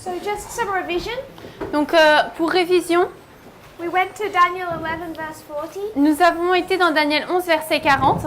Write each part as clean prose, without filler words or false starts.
So just some revision. Donc pour révision, We went to Daniel 11 verse 40. nous avons été dans Daniel 11 verset 40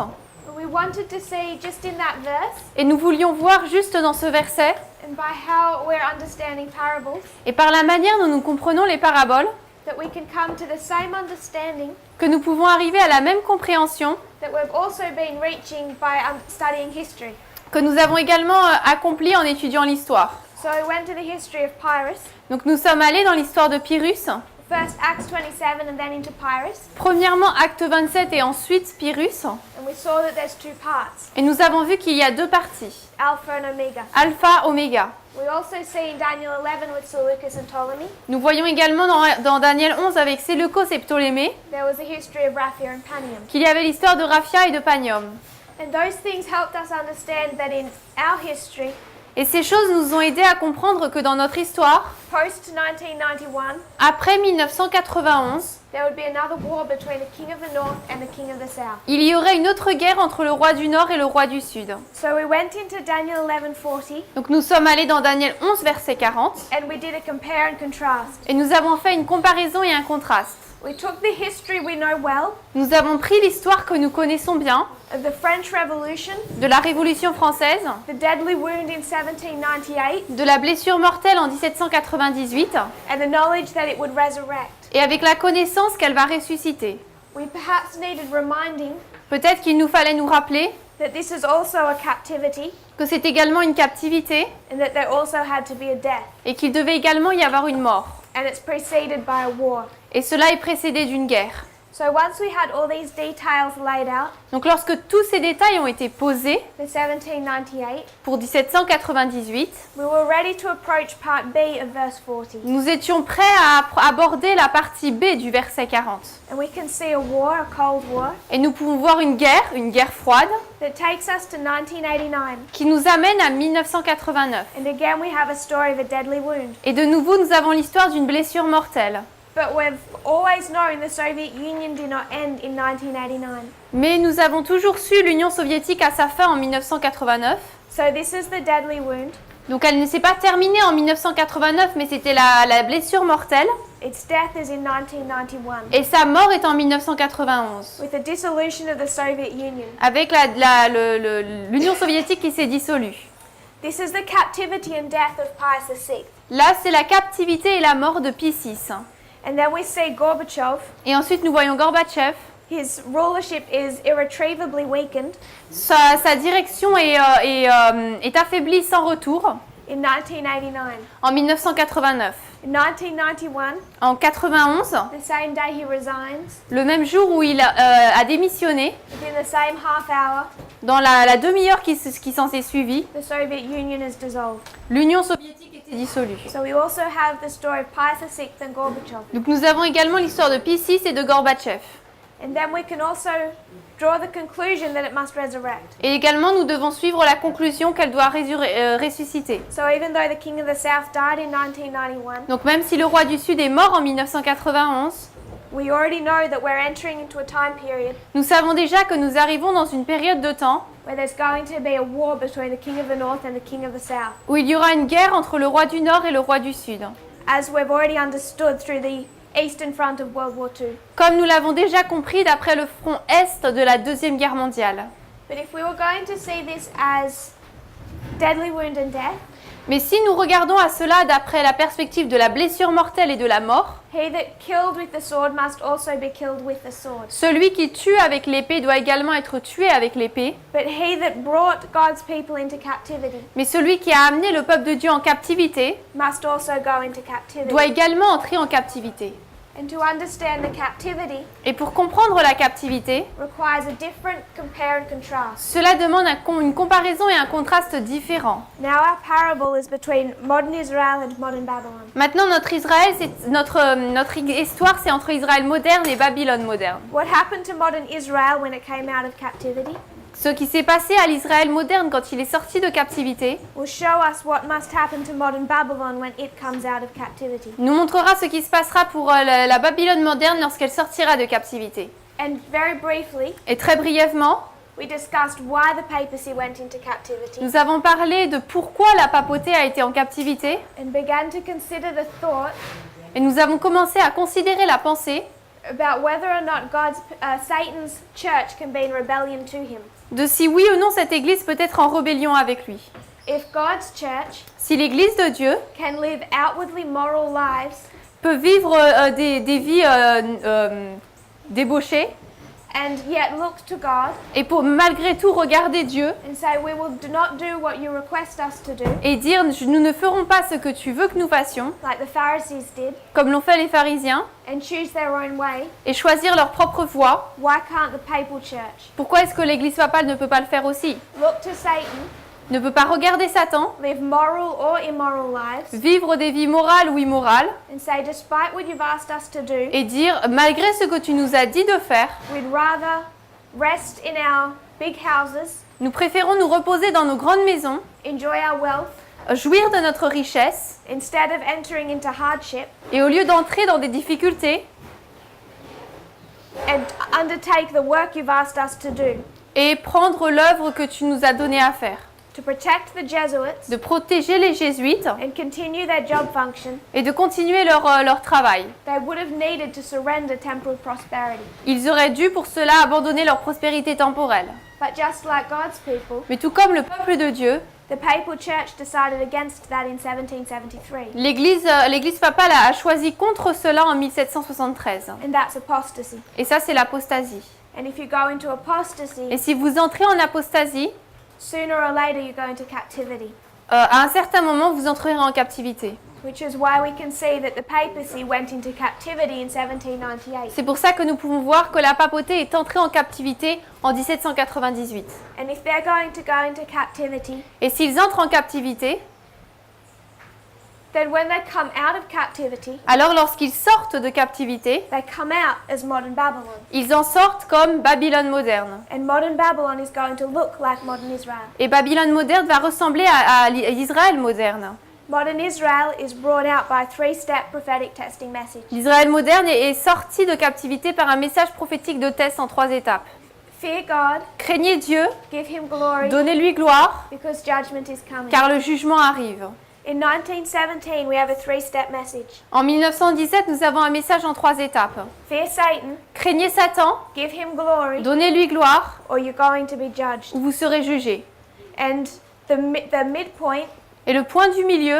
We wanted to see just in that verse et nous voulions voir juste dans ce verset and by how we're understanding parables et par la manière dont nous comprenons les paraboles that we can come to the same understanding que nous pouvons arriver à la même compréhension that we've also been reaching by studying history. que nous avons également accompli en étudiant l'histoire. So we went to the history of Pyrrhus, Donc nous sommes allés dans l'histoire de Pyrrhus, first Acts 27 and then into Pyrrhus, premièrement Acte 27 et ensuite Pyrrhus, and we saw that there's two parts, et nous avons vu qu'il y a deux parties, Alpha and Omega. Alpha, Oméga. We also see in Daniel 11 with Seleucus and Ptolemy, Nous voyons également dans Daniel 11 avec Séleucos et Ptolémée there was a history of Raphia and Panium. qu'il y avait l'histoire de Raphia et de Panium. And those things helped us understand that in our history, Et ces choses nous ont aidés à comprendre que dans notre histoire, post-1991, après 1991, there would be another war between the king of the north and the king of the south. il y aurait une autre guerre entre le roi du Nord et le roi du Sud. So we went into Daniel 11:40 Donc nous sommes allés dans Daniel 11 verset 40 and we did a compare and contrast. et nous avons fait une comparaison et un contraste. We took the history we know well Nous avons pris l'histoire que nous connaissons bien of the French Revolution, de la Révolution française, the deadly wound in 1798, de la blessure mortelle en 1798 and the knowledge that it would resurrect. et avec la connaissance qu'elle va ressusciter. We perhaps needed reminding Peut-être qu'il nous fallait nous rappeler that this is also a captivity que c'est également une captivité and that there also had to be a death, et qu'il devait également y avoir une mort. and it's preceded by a war. Et cela est précédé d'une guerre. So once we had all these details laid out, Donc lorsque tous ces détails ont été posés for 1798, pour 1798, we were ready to approach part B of verse 40. nous étions prêts à aborder la partie B du verset 40. And we can see a war, a cold war, Et nous pouvons voir une guerre froide, that takes us to 1989. qui nous amène à 1989. And again we have a story of a deadly wound. Et de nouveau, nous avons l'histoire d'une blessure mortelle. But we've always known the Soviet Union did not end in 1989. Mais nous avons toujours su l'Union soviétique à sa fin en 1989. So this is the deadly wound. Donc elle ne s'est pas terminée en 1989, mais c'était la blessure mortelle. Its death is in 1991, Et sa mort est en 1991, with the dissolution of the Soviet Union. avec l'Union soviétique qui s'est dissolue. This is the captivity and death of Pius VI. Là, c'est la captivité et la mort de Pie VI. And then we see Gorbachev. Et ensuite, nous voyons Gorbatchev. His rulership is irretrievably weakened Sa direction est affaiblie sans retour in 1989. en 1989. In 1991, En 91, the same day he resigns, le même jour où il a démissionné, within the same half hour, dans la demi-heure qui s'en est suivie, the Soviet Union is dissolved. l'Union soviétique était dissolue. So we also have the story of Pius VI and Gorbachev. Donc nous avons également l'histoire de Pie VI et de Gorbatchev. And then we can also draw the conclusion that it must resurrect. Et également, nous devons suivre la conclusion qu'elle doit ressusciter. So even though the king of the south died in 1991, Donc même si le roi du Sud est mort en 1991, we already know that we're entering into a time period nous savons déjà que nous arrivons dans une période de temps where there's going to be a war between the king of the north and the king of the south, où il y aura une guerre entre le roi du Nord et le roi du Sud. as we've already understood through the Eastern Front of World War II. Comme nous l'avons déjà compris d'après le front Est de la Deuxième Guerre mondiale. But if we were going to see this as deadly wound and death, Mais si nous regardons à cela d'après la perspective de la blessure mortelle et de la mort, he that killed with the sword must also be killed with the sword. celui qui tue avec l'épée doit également être tué avec l'épée, But he that brought God's people into captivity mais celui qui a amené le peuple de Dieu en captivité must also go into captivity. doit également entrer en captivité. And to understand the captivity Et pour comprendre la captivité, requires a different compare and contrast. cela demande une comparaison et un contraste différent. Now our parable is between modern Israel and modern Babylon. Maintenant, notre histoire, c'est entre Israël moderne et Babylone moderne. What happened to modern Israel when it came out of captivity? Ce qui s'est passé à l'Israël moderne quand il est sorti de captivité will show us what must happen to modern Babylon when it comes out of captivity. nous montrera ce qui se passera pour la Babylone moderne lorsqu'elle sortira de captivité. And very briefly, Et très brièvement, we discussed why the papacy went into captivity nous avons parlé de pourquoi la papauté a été en captivité and began to consider the thought et nous avons commencé à considérer la pensée about whether or not Satan's church can be in rebellion to him. de si oui ou non cette église peut être en rébellion avec lui. If God's church Si l'église de Dieu can live outwardly moral lives peut vivre des vies débauchées and yet look to God et pour malgré tout regarder Dieu and say, we will not do what you request us to do, et dire nous ne ferons pas ce que tu veux que nous fassions, like the Pharisees did, comme l'ont fait les pharisiens, and choose their own way, et choisir leur propre voie, why can't the papal church pourquoi est-ce que l'église papale ne peut pas le faire aussi? look to Satan, Ne peut pas regarder Satan, live moral or immoral lives, vivre des vies morales ou immorales, and say, despite what you've asked us to do, et dire malgré ce que tu nous as dit de faire, we'd rather rest in our big houses, nous préférons nous reposer dans nos grandes maisons, enjoy our wealth, jouir de notre richesse, instead of entering into hardship, et au lieu d'entrer dans des difficultés, and undertake the work you've asked us to do, et prendre l'œuvre que tu nous as donnée à faire, to protect the Jesuits de protéger les jésuites and continue their job function, et de continuer leur travail. they would have needed to surrender temporal prosperity. Ils auraient dû pour cela abandonner leur prospérité temporelle. But just like God's people, Mais tout comme le peuple de Dieu, the papal church decided against that in 1773, l'Église papale a choisi contre cela en 1773. and that's apostasy. Et ça, c'est l'apostasie. And if you go into apostasy, Et si vous entrez en apostasie, sooner or later you go into captivity, à un certain moment, vous entrerez en captivité. which is why we can see that the papacy went into captivity in 1798. C'est pour ça que nous pouvons voir que la papauté est entrée en captivité en 1798. And if they're going to go into captivity, Et s'ils entrent en captivité, then when they come out of captivity, alors lorsqu'ils sortent de captivité, they come out as modern Babylon. ils en sortent comme Babylone moderne. And modern Babylon is going to look like modern Israel. Et Babylone moderne va ressembler à l'Israël moderne. Modern Israel is brought out by a three-step prophetic testing message. L'Israël moderne est sorti de captivité par un message prophétique de test en 3 étapes. Fear God, Craignez Dieu, give him glory, donnez-lui gloire, because judgment is coming. car le jugement arrive. In 1917, we have a three-step message. En 1917, nous avons un message en 3 étapes. Fear Satan, Craignez Satan, give him glory, donnez-lui gloire, or you're going to be judged. ou vous serez jugés. And the midpoint, Et le point du milieu,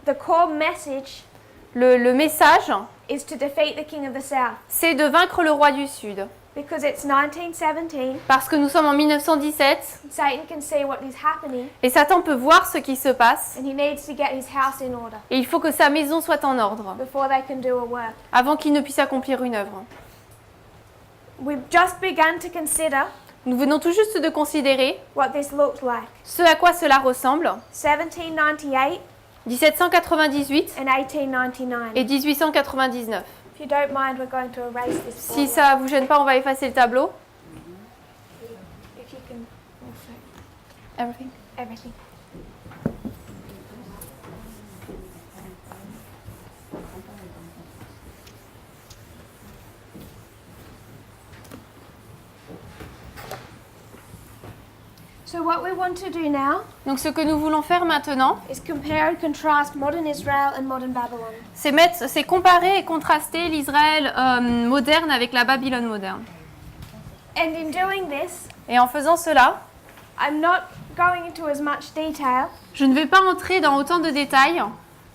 the core message le message, is to defeat the king of the south. c'est de vaincre le roi du Sud. Because it's 1917, Parce que nous sommes en 1917, Satan can see what is happening, et Satan peut voir ce qui se passe, and he needs to get his house in order et il faut que sa maison soit en ordre, before they can do a work. avant qu'il ne puisse accomplir une œuvre. We've just begun to consider Nous venons tout juste de considérer what this looked like. ce à quoi cela ressemble, 1798 1798 and 1899. et 1899. If you don't mind, we're going to erase this for Si you. ça vous gêne pas, on va effacer le tableau. If you can also Everything. everything. So what we want to do now Donc ce que nous voulons faire maintenant, is compare and contrast modern Israel and modern Babylon. c'est comparer et contraster l'Israël moderne avec la Babylone moderne. And in doing this, Et en faisant cela, I'm not going into as much detail. je ne vais pas entrer dans autant de détails.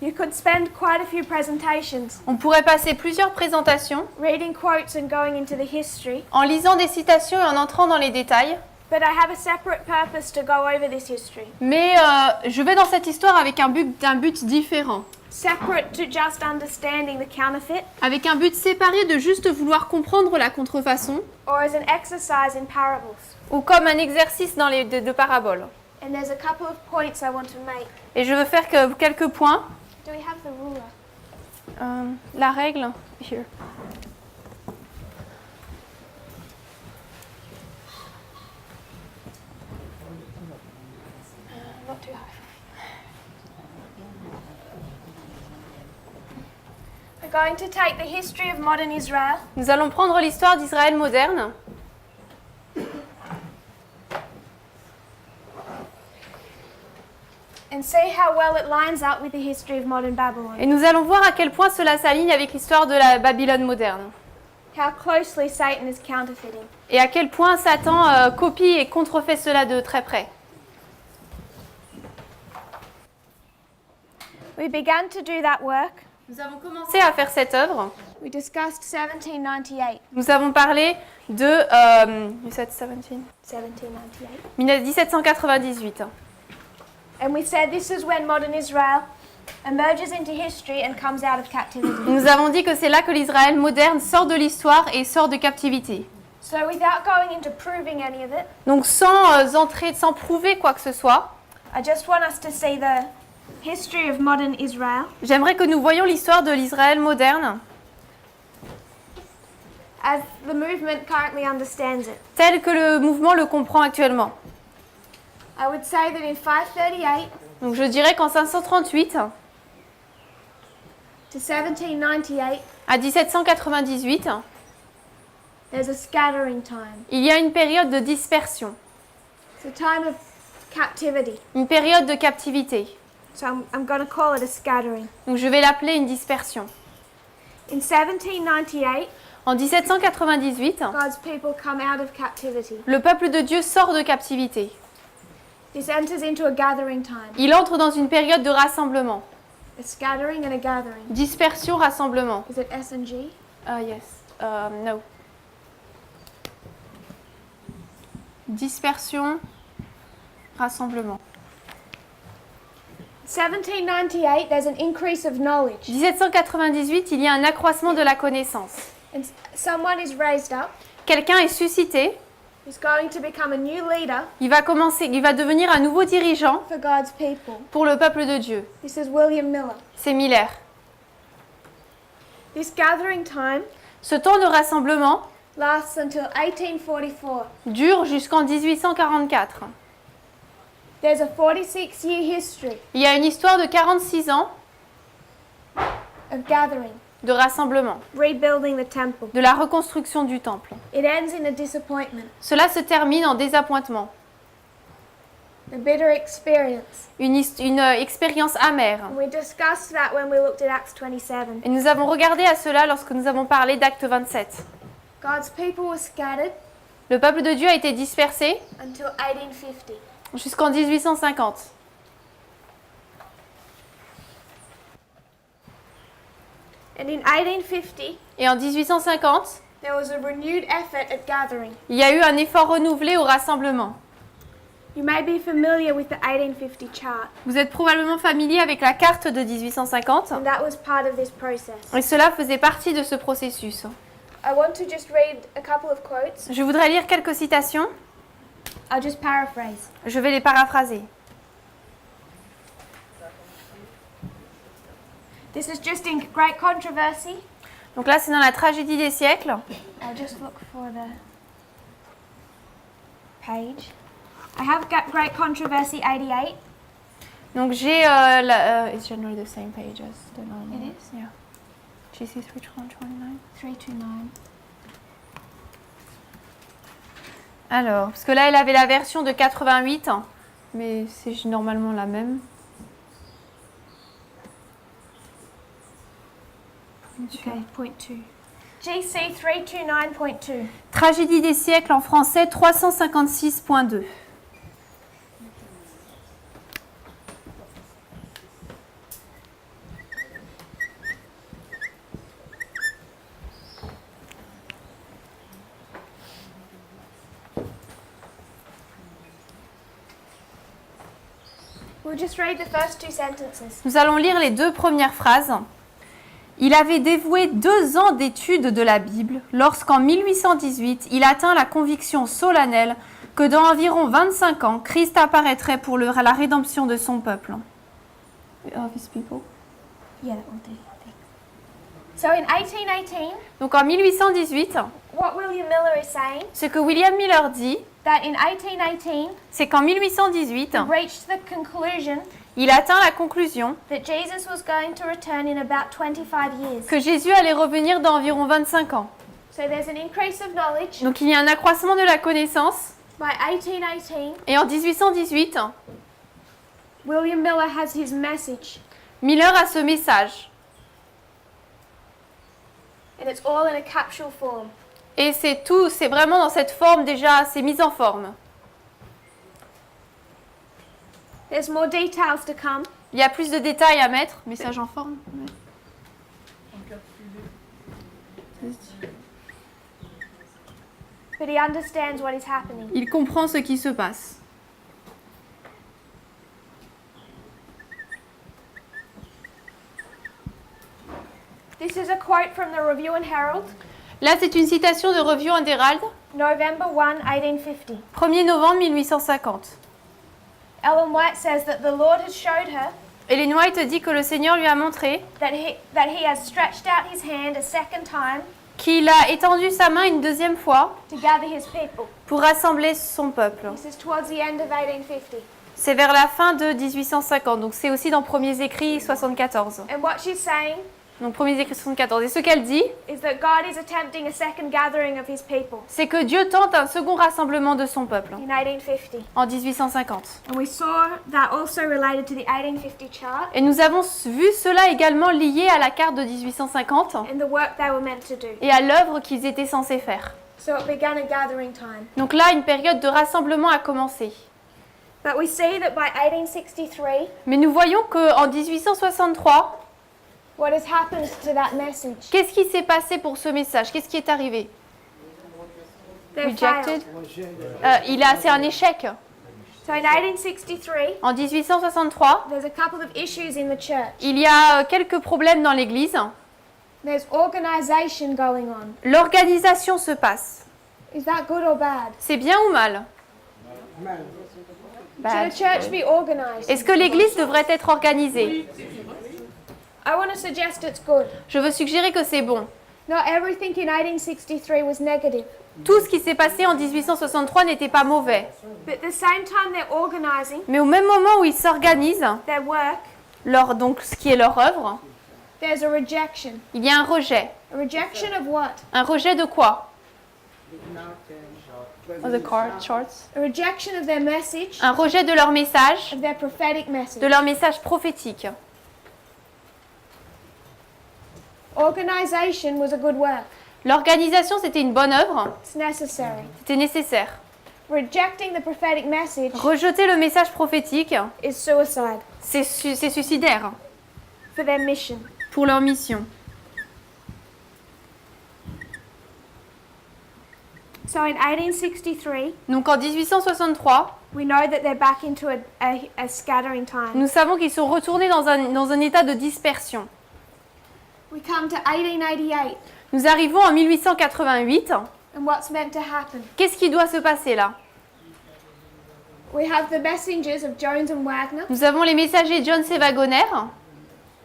You could spend quite a few presentations On pourrait passer plusieurs présentations reading quotes and going into the history, en lisant des citations et en entrant dans les détails. but I have a separate purpose to go over this history. Mais je vais dans cette histoire avec un but différent. Separate to just understanding the counterfeit, Avec un but séparé de juste vouloir comprendre la contrefaçon or as an exercise in parables. ou comme un exercice dans les de paraboles. And there's a couple of points I want to make. Et je veux faire quelques points. Do we have the ruler? La règle, here. too high. We're going to take the history of modern Israel Nous allons prendre l'histoire d'Israël moderne and see how well it lines up with the history of modern Babylon. et nous allons voir à quel point cela s'aligne avec l'histoire de la Babylone moderne How closely Satan is counterfeiting. et à quel point Satan copie et contrefait cela de très près. We began to do that work. Nous avons commencé à faire cette œuvre. We discussed 1798. Nous avons parlé de 1798. And we said this is when modern Israel emerges into history and comes out of captivity. Nous avons dit que c'est là que l'Israël moderne sort de l'histoire et sort de captivité. So without going into proving any of it, Donc sans entrer, sans prouver quoi que ce soit, I just want us to see the history of modern Israel j'aimerais que nous voyions l'histoire de l'Israël moderne as the movement currently understands it. tel que le mouvement le comprend actuellement. I would say that in 538 Donc je dirais qu'en 538 to 1798, à 1798, there's a scattering time. il y a une période de dispersion, It's a time of captivity. une période de captivité. So I'm going to call it a scattering. Donc je vais l'appeler une dispersion. In 1798, En 1798, God's people come out of captivity. le peuple de Dieu sort de captivité. This enters into a gathering time. Il entre dans une période de rassemblement. A scattering and a gathering. Dispersion, rassemblement. Is it S and G? Yes. No. Dispersion, rassemblement. 1798, there's an increase of knowledge. 1798, il y a un accroissement de la connaissance. And someone is raised up. Quelqu'un est suscité. Who's going to become a new leader Il va devenir un nouveau dirigeant for God's people. pour le peuple de Dieu. This is William Miller. C'est Miller. This gathering time Ce temps de rassemblement lasts until 1844. dure jusqu'en 1844. There's a 46-year history Il y a une histoire de 46 ans of gathering, de rassemblement, rebuilding the temple. de la reconstruction du temple. It ends in a disappointment, Cela se termine en désappointement, a bitter experience. une expérience amère. And we discussed that when we looked at Acts 27. Et nous avons regardé à cela lorsque nous avons parlé d'Acte 27. God's people were scattered Le peuple de Dieu a été dispersé until 1850. jusqu'en 1850. And in 1850, Et en 1850, there was a renewed effort at gathering. il y a eu un effort renouvelé au rassemblement. You may be familiar with the 1850 chart, Vous êtes probablement familier avec la carte de 1850 and that was part of this process. et cela faisait partie de ce processus. I want to just read a couple of quotes. Je voudrais lire quelques citations. I'll just paraphrase. Je vais les paraphraser. This is just in Great Controversy. Donc là, c'est dans la tragédie des siècles. I'll just look for the page. I have got Great Controversy 88. Donc j'ai it's generally the same page as the normal. It is? Yeah. GC 329. 329. Alors, parce que là, elle avait la version de 88, mais c'est normalement la même. Okay, point 2. GC 329.2. Tragédie des siècles en français 356.2. We'll just read the first two sentences. Nous allons lire les deux premières phrases. Il avait dévoué 2 ans d'études de la Bible lorsqu'en 1818, il atteint la conviction solennelle que dans environ 25 ans, Christ apparaîtrait pour la rédemption de son peuple. Of his people. Yeah, that will do. So in 1818, Donc en 1818, what William Miller is saying, Ce que William Miller dit, that in 1818, c'est qu'en 1818, he reached the conclusion il atteint la conclusion that Jesus was going to return in about 25 years. que Jésus allait revenir dans environ 25 ans. So there's an increase of knowledge. Donc il y a un accroissement de la connaissance. By 1818, Et en 1818, William Miller has his message, Miller a ce message. and it's all in a capsule form. Et c'est tout, c'est vraiment dans cette forme déjà, c'est mis en forme. There's more details to come, Il y a plus de détails à mettre. Message en forme. but he understands what is happening. Il comprend ce qui se passe. This is a quote from the Review and Herald, Là, c'est une citation de Review and Herald, November 1, 1850. 1er novembre 1850. Ellen White says that the Lord has showed her Ellen White dit que le Seigneur lui a montré that he has stretched out his hand a second time qu'il a étendu sa main une deuxième fois to gather his people. pour rassembler son peuple. This is towards the end of 1850. C'est vers la fin de 1850, donc c'est aussi dans Premiers Écrits 74. And what she's saying Donc Premiers Écrits 74. Et ce qu'elle dit, is that God is attempting a second gathering of his people c'est que Dieu tente un second rassemblement de son peuple in 1850. en 1850. And we saw that also related to the 1850 chart Et nous avons vu cela également lié à la carte de 1850 and the work they were meant to do. et à l'œuvre qu'ils étaient censés faire. So it began a gathering time. Donc là, une période de rassemblement a commencé. But we see that by 1863, Mais nous voyons qu'en 1863, what has happened to that message? qu'est-ce qui s'est passé pour ce message? Qu'est-ce qui est arrivé? They failed. Rejected. C'est un échec. So in 1863, En 1863, there's a couple of issues in the church. il y a quelques problèmes dans l'Église. There's organization going on. L'organisation se passe. Is that good or bad? C'est bien ou mal? Should a church be organized? Est-ce que l'Église devrait être organisée? I want to suggest it's good. Je veux suggérer que c'est bon. Not everything in 1863 was negative. Tout ce qui s'est passé en 1863 n'était pas mauvais. But at the same time they're organizing Mais au même moment où ils s'organisent, their work, donc ce qui est leur œuvre, there's a rejection. il y a un rejet. A rejection of what? Un rejet de quoi? The charts. A rejection of their message, Un rejet de leur message, of their prophetic message. de leur message prophétique. Organization was a good work. L'organisation, c'était une bonne œuvre, It's necessary. c'était nécessaire. Rejecting the prophetic message Rejeter le message prophétique, is suicide c'est suicidaire for their mission. pour leur mission. So in 1863, Donc en 1863, we know that they're back into a scattering time. nous savons qu'ils sont retournés dans un état de dispersion. We come to 1888, Nous arrivons en 1888. and what's meant to happen? Qu'est-ce qui doit se passer là? We have the messengers of Jones and Wagner Nous avons les messagers Jones et Wagoner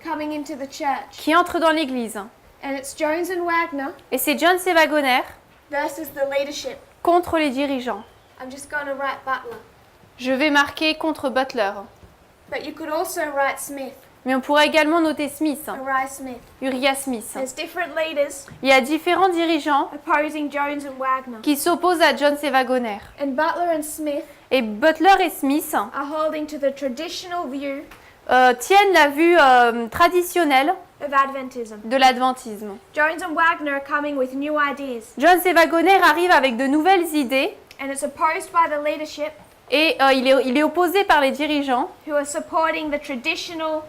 coming into the church. qui entrent dans l'église. And it's Jones and Wagner Et c'est Jones et Wagoner versus the leadership. contre les dirigeants. I'm just going to write Butler. Je vais marquer contre Butler. But you could also write Smith, Mais on pourrait également noter Smith, Uriah Smith. Uriah Smith. There's different leaders Il y a différents dirigeants opposing Jones and Wagner. qui s'opposent à Jones et Wagoner. And Butler and Smith Et Butler et Smith are holding to the traditional view tiennent la vue traditionnelle of Adventism. de l'adventisme. Jones and Wagner are coming with new ideas, Jones et Wagoner arrivent avec de nouvelles idées and it's opposed by the leadership et il est opposé par les dirigeants who are supporting the traditional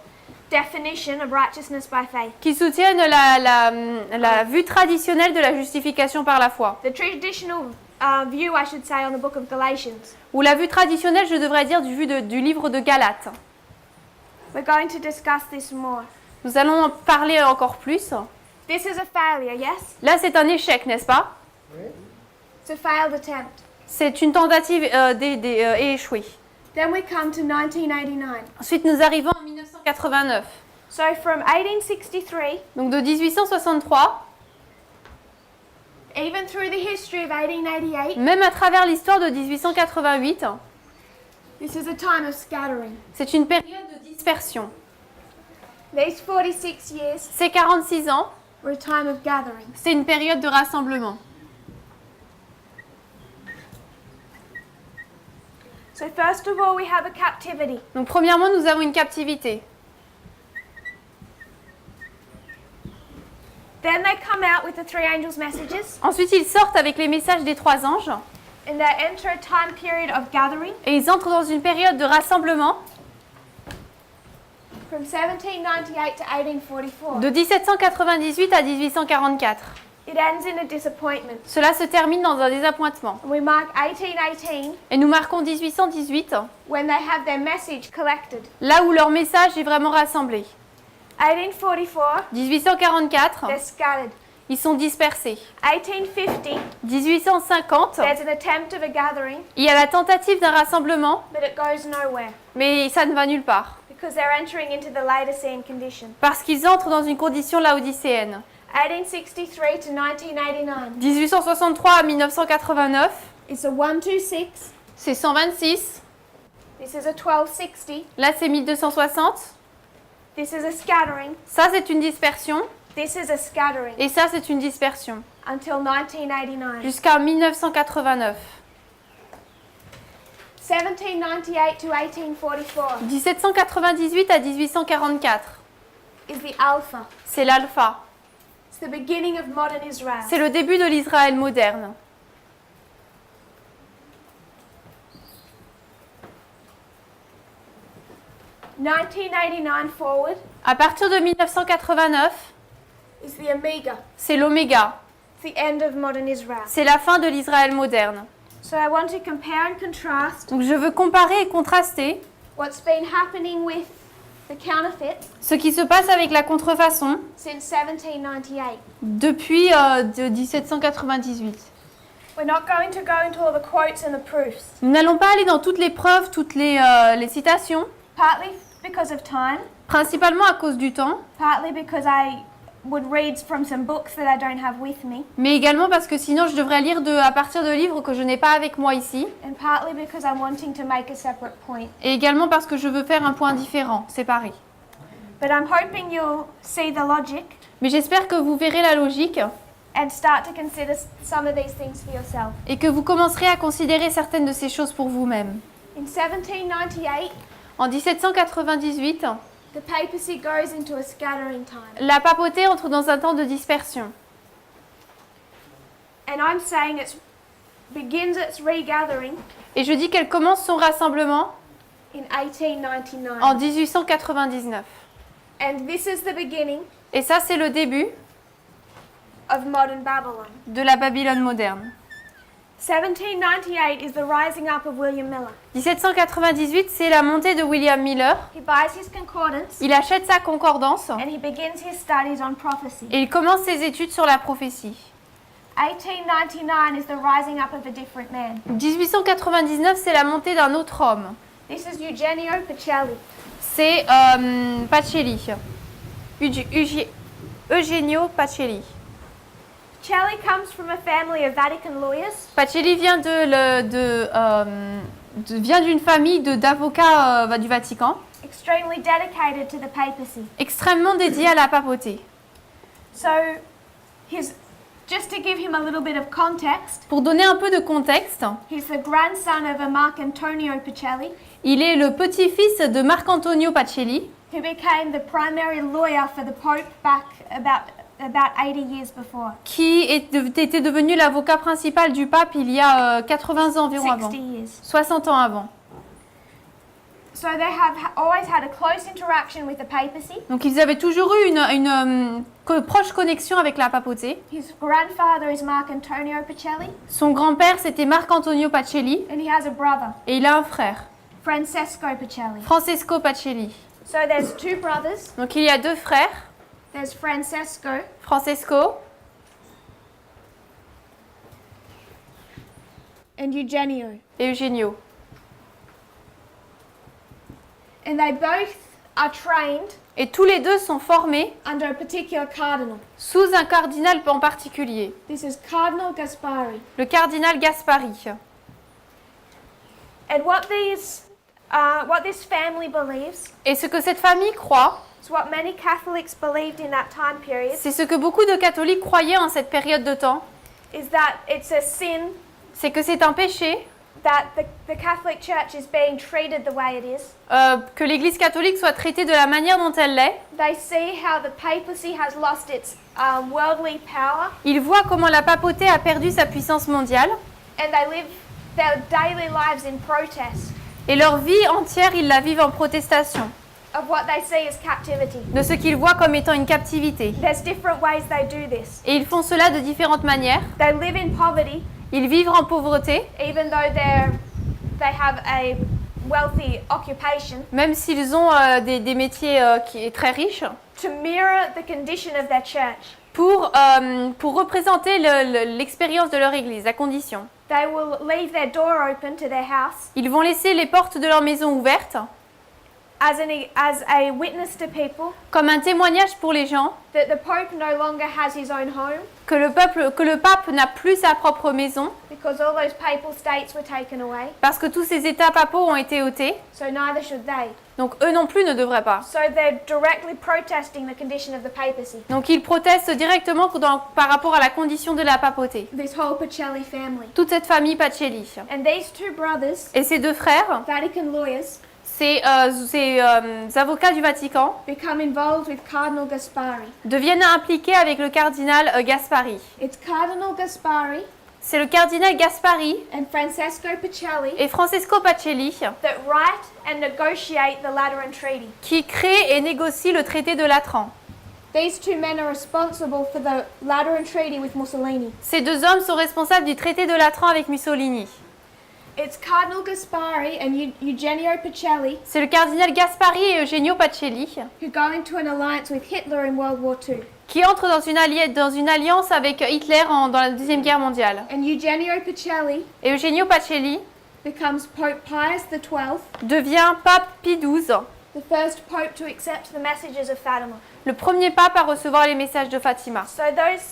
definition of righteousness by faith. qui soutiennent la vue traditionnelle de la justification par la foi. The traditional view, I should say, on the book of Galatians. Ou la vue traditionnelle, je devrais dire, du livre de Galates. We're going to discuss this more. Nous allons en parler encore plus. This is a failure, yes? Là, c'est un échec, n'est-ce pas? It's a failed attempt. C'est une tentative échouée. Then we come to 1989. Ensuite, nous arrivons en 1989. So from 1863 Donc de 1863 Even through the history of 1888, Même à travers l'histoire de 1888, this is a time of scattering. c'est une période de dispersion. These 46 years Ces 46 ans, were a time of gathering. c'est une période de rassemblement. So first of all, we have a captivity. Donc premièrement, nous avons une captivité. Then they come out with the three angels' messages, Ensuite, ils sortent avec les messages des 3 anges and they enter a time period of gathering et ils entrent dans une période de rassemblement from 1798 to 1844. de 1798 à 1844. It ends in a disappointment. Cela se termine dans un désappointement. And we mark 1818 Et nous marquons 1818, when they have their message collected. là où leur message est vraiment rassemblé. 1844, 1844, they're scattered. ils sont dispersés. 1850, 1850, there's an attempt of a gathering, il y a la tentative d'un rassemblement, but it goes nowhere mais ça ne va nulle part. because they're entering into the Laodicean condition. Parce qu'ils entrent dans une condition laodicéenne. 1863 to 1989 1863 à 1989, is a 126. c'est 126. This is a 1260. Là, c'est 1260. This is a scattering. Ça, c'est une dispersion. This is a scattering Et ça, c'est une dispersion. until 1989. Jusqu'à 1989. 1798 to 1844 1798 à 1844. is the Alpha. C'est l'alpha. It's the beginning of modern Israel. C'est le début de l'Israël moderne. « 1989 forward À partir de 1989, is the Omega. c'est l'oméga. It's the end of modern Israel. C'est la fin de l'Israël moderne. So I want to compare and contrast Donc je veux comparer et contraster what's been happening with the counterfeit ce qui se passe avec la contrefaçon since 1798. depuis de 1798. We're not going to go into all the quotes and the proofs, Nous n'allons pas aller dans toutes les preuves, toutes les citations, partly because of time, principalement à cause du temps, partly because I would read from some books that I don't have with me, mais également parce que sinon je devrais lire à partir de livres que je n'ai pas avec moi ici, and partly because I'm wanting to make a separate point. et également parce que je veux faire un point différent, séparé. But I'm hoping you'll see the logic Mais j'espère que vous verrez la logique and start to consider some of these things for yourself. et que vous commencerez à considérer certaines de ces choses pour vous-même. In 1798, En 1798, the papacy goes into a scattering time. la papauté entre dans un temps de dispersion. And I'm saying it begins its regathering Et je dis qu'elle commence son rassemblement in 1899. en 1899. And this is the beginning Et ça, c'est le début of modern Babylon. de la Babylone moderne. 1798 is the rising up of William Miller. 1798, c'est la montée de William Miller. He buys his concordance Il achète sa concordance and he begins his studies on prophecy. et il commence ses études sur la prophétie. 1899 is the rising up of a different man. 1899, c'est la montée d'un autre homme. This is Eugenio Pacelli. C'est Pacelli. Eugenio Pacelli. Pacelli comes from a family of Vatican lawyers. Pacelli vient vient d'une famille d'avocats du Vatican, Extremely dedicated to the papacy. extrêmement dédiés à la papauté. So, just to give him a little bit of context, Pour donner un peu de contexte, he's the grandson of a Marc Antonio Pacelli, il est le petit-fils de Marc-Antonio Pacelli, who became the primary lawyer for the Pope back about 80 years before. qui était devenu l'avocat principal du pape il y a 80 ans environ 60 avant, years. 60 ans avant. So they have always had a close interaction with the papacy. Donc ils avaient toujours eu une proche connexion avec la papauté. His grandfather is Marc Antonio Pacelli, Son grand-père, c'était Marc-Antonio Pacelli, and he has a brother, et il a un frère, Francesco Pacelli. Francesco Pacelli. So there's two brothers. Donc il y a deux frères, There's Francesco Francesco and Eugenio. et Eugenio. And they both are trained et tous les deux sont formés under a particular cardinal. sous un cardinal en particulier, This is Cardinal Gaspari. le cardinal Gaspari. And what this family believes, Et ce que cette famille croit, is what many Catholics believed in that time period, c'est ce que beaucoup de catholiques croyaient en cette période de temps, is that it's a sin c'est que c'est un péché that the Catholic Church is being treated the way it is. que l'Église catholique soit traitée de la manière dont elle l'est. They see how the papacy has lost its worldly power, Ils voient comment la papauté a perdu sa puissance mondiale, and they live their daily lives in protest et leur vie entière, ils la vivent en protestation of what they see as captivity. de ce qu'ils voient comme étant une captivité. There's different ways they do this. Et ils font cela de différentes manières. They live in poverty, Ils vivent en pauvreté, even though they have a wealthy occupation, même s'ils ont des métiers qui est très riches, to mirror the condition of their church. pour représenter l'expérience de leur Église, la condition. They will leave their door open to their house Ils vont laisser les portes de leur maison ouvertes, as a witness to people comme un témoignage pour les gens, that the Pope no longer has his own home que le pape n'a plus sa propre maison, because all those papal states were taken away. parce que tous ces états papaux ont été ôtés, So neither should they. donc eux non plus ne devraient pas. So they're directly protesting the condition of the papacy. Donc ils protestent directement par rapport à la condition de la papauté. This whole Pacelli family. Toute cette famille Pacelli. And these two brothers, Et ces deux frères, Vatican lawyers, ces avocats du Vatican, become involved with Cardinal Gaspari. deviennent impliqués avec le cardinal Gaspari. It's Cardinal Gaspari C'est le cardinal Gaspari and Francesco Pacelli et Francesco Pacelli that write and negotiate the Lateran Treaty. qui créent et négocient le traité de Latran. These two men are responsible for the Lateran Treaty with Mussolini. Ces deux hommes sont responsables du traité de Latran avec Mussolini. It's Cardinal Gaspari and Eugenio Pacelli C'est le cardinal Gaspari et Eugenio Pacelli who go into an alliance with Hitler in World War II. qui entrent dans une alliance avec Hitler dans la Deuxième Guerre mondiale. And Eugenio Pacelli Et Eugenio Pacelli becomes Pope Pius XII, devient pape Pie XII, the first pope to accept the messages of Fatima. le premier pape à recevoir les messages de Fatima. So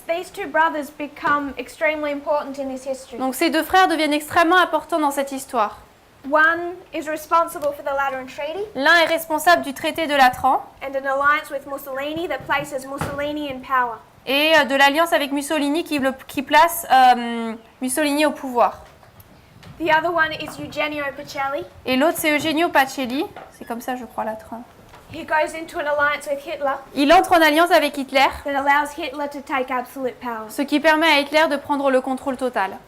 these two brothers become extremely important in this history. Donc ces deux frères deviennent extrêmement importants dans cette histoire. One is responsible for the Lateran Treaty L'un est responsable du traité de Latran and an alliance with Mussolini that places Mussolini in power. et de l'alliance avec Mussolini qui place Mussolini au pouvoir. The other one is Eugenio Pacelli. Et l'autre c'est Eugenio Pacelli, c'est comme ça je crois Latran. He goes into an alliance with Hitler Il entre en alliance avec Hitler, that allows Hitler to take absolute power. ce qui permet à Hitler de prendre le contrôle total.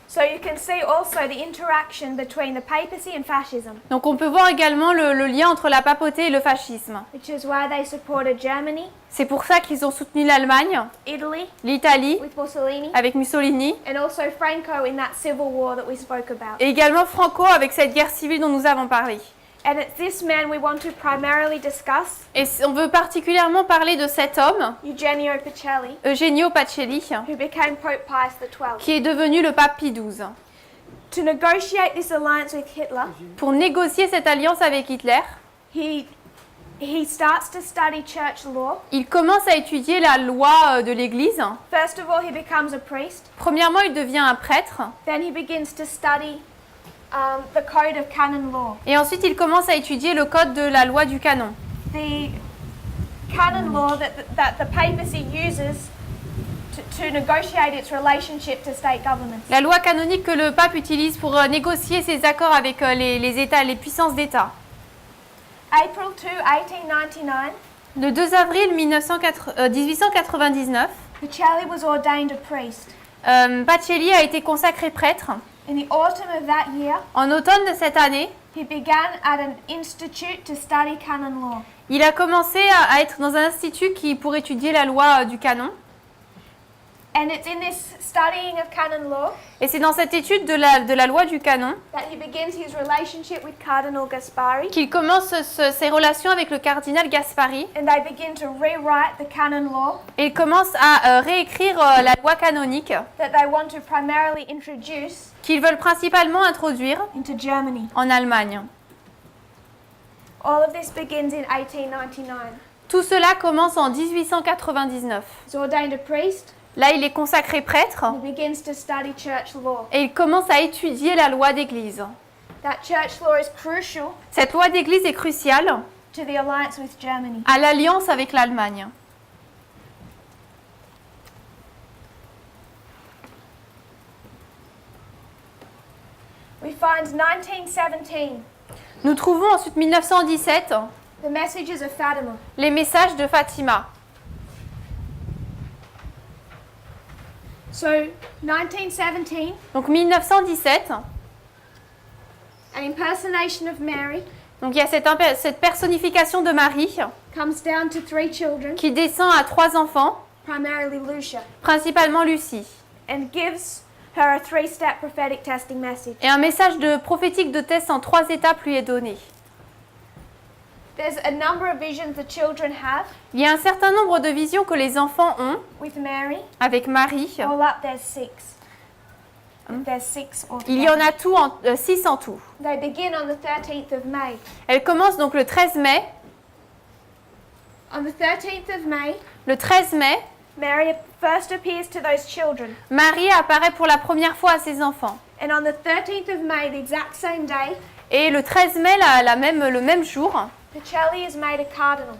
So you can see also the interaction between the papacy and fascism, Donc on peut voir également le lien entre la papauté et le fascisme. which is why they supported Germany, C'est pour ça qu'ils ont soutenu l'Allemagne, Italy l'Italie with Mussolini, avec Mussolini and also Franco in that civil war that we spoke about. et également Franco avec cette guerre civile dont nous avons parlé. And it's this man we want to primarily discuss, Et on veut particulièrement parler de cet homme, Eugenio Pacelli, Eugenio Pacelli, who became Pope Pius XII. qui est devenu le pape Pie XII. To negotiate this alliance with Hitler, Pour négocier cette alliance avec Hitler, he starts to study church law. il commence à étudier la loi de l'Église. First of all, he becomes a priest. Premièrement, il devient un prêtre. Then he begins to study the code of canon law. Et ensuite, il commence à étudier le code de la loi du canon. The canon law that the papacy uses to negotiate its relationship to state governments. La loi canonique que le pape utilise pour négocier ses accords avec les États, les puissances d'État. April 2, 1899, Le 2 avril 1899, Pacelli was ordained a priest. Pacelli a été consacré prêtre. In the autumn of that year, En automne de cette année, he began at an institute to study canon law. il a commencé à être dans un institut pour étudier la loi du canon. And it's in this studying of canon law Et c'est dans cette étude de la loi du canon that he begins his relationship with Cardinal Gaspari, qu'il commence ses relations avec le cardinal Gaspari. and they begin to rewrite the canon law Et il commence à réécrire la loi canonique that they want to primarily introduce qu'ils veulent principalement introduire into Germany. en Allemagne. All of this begins in 1899. Tout cela commence en 1899. He's ordained a priest. Là, il est consacré prêtre He begins to study church law. et il commence à étudier la loi d'église. That church law is crucial Cette loi d'église est cruciale to the alliance with Germany. à l'alliance avec l'Allemagne. We find 1917, Nous trouvons ensuite 1917 the messages of Fatima. les messages de Fatima. So, 1917, Donc 1917, an impersonation of Mary donc il y a cette personnification de Marie comes down to 3 children, qui descend à 3 enfants, primarily Lucia, principalement Lucie. and gives her a 3-step prophetic testing message. Et un message prophétique de test en 3 étapes lui est donné. There's a number of visions the children have Il y a un certain nombre de visions que les enfants ont with Mary. avec Marie. All up, there's 6. There's 6 altogether. Il y en a 6 en tout. They begin on the 13th of May. Elle commence donc le 13 mai. On the 13th of May, Le 13 mai, Mary first appears to those children. Marie apparaît pour la première fois à ses enfants. And on the 13th of May, the exact same day, Et le 13 mai, le même jour, Pacelli is made a cardinal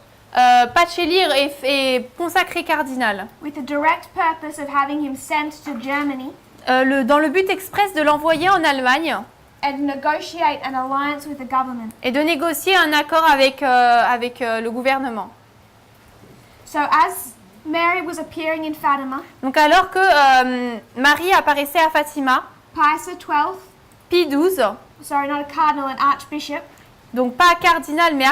Pacelli est consacré cardinal. with the direct purpose of having him sent to Germany Dans le but express de l'envoyer en Allemagne and negotiate an alliance with the government. et de négocier un accord avec le gouvernement. So as Mary was appearing in Fatima, Donc alors que Marie apparaissait à Fatima, Pius XII, Pie XII, sorry, not a cardinal, an archbishop, donc pas cardinal mais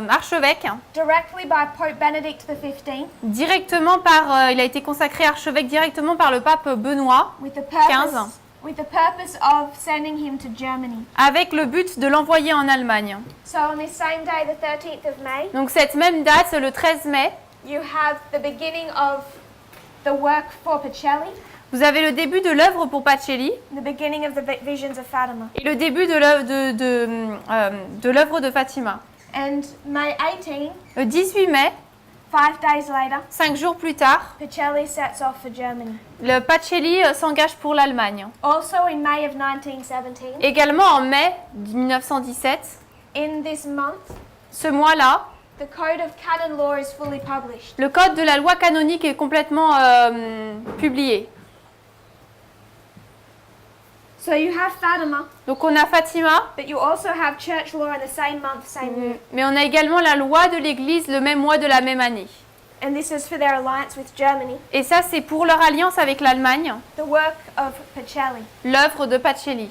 archevêque, directly by Pope Benedict XV, il a été consacré archevêque directement par le pape Benoît, with the 15. purpose of sending him to Germany. avec le but de l'envoyer en Allemagne. So on this same day, the 13th of May, Donc cette même date, le 13 mai, you have the beginning of the work for Pacelli, vous avez le début de l'œuvre pour Pacelli the beginning of the visions of Fatima. et le début de l'œuvre de Fatima. And May 18, Le 18 mai, 5 days later, 5 jours plus tard, Pacelli sets off for Germany. le Pacelli s'engage pour l'Allemagne. Also in May of 1917, Également en mai 1917, in this month, ce mois-là, the Code of Canon Law is fully published. le code de la loi canonique est complètement publié. So you have Fatima, Donc on a Fatima, but you also have church law in the same month, same year. mais on a également la loi de l'Église le même mois de la même année. And this is for their alliance with Germany, Et ça, c'est pour leur alliance avec l'Allemagne, the work of Pacelli. l'œuvre de Pacelli.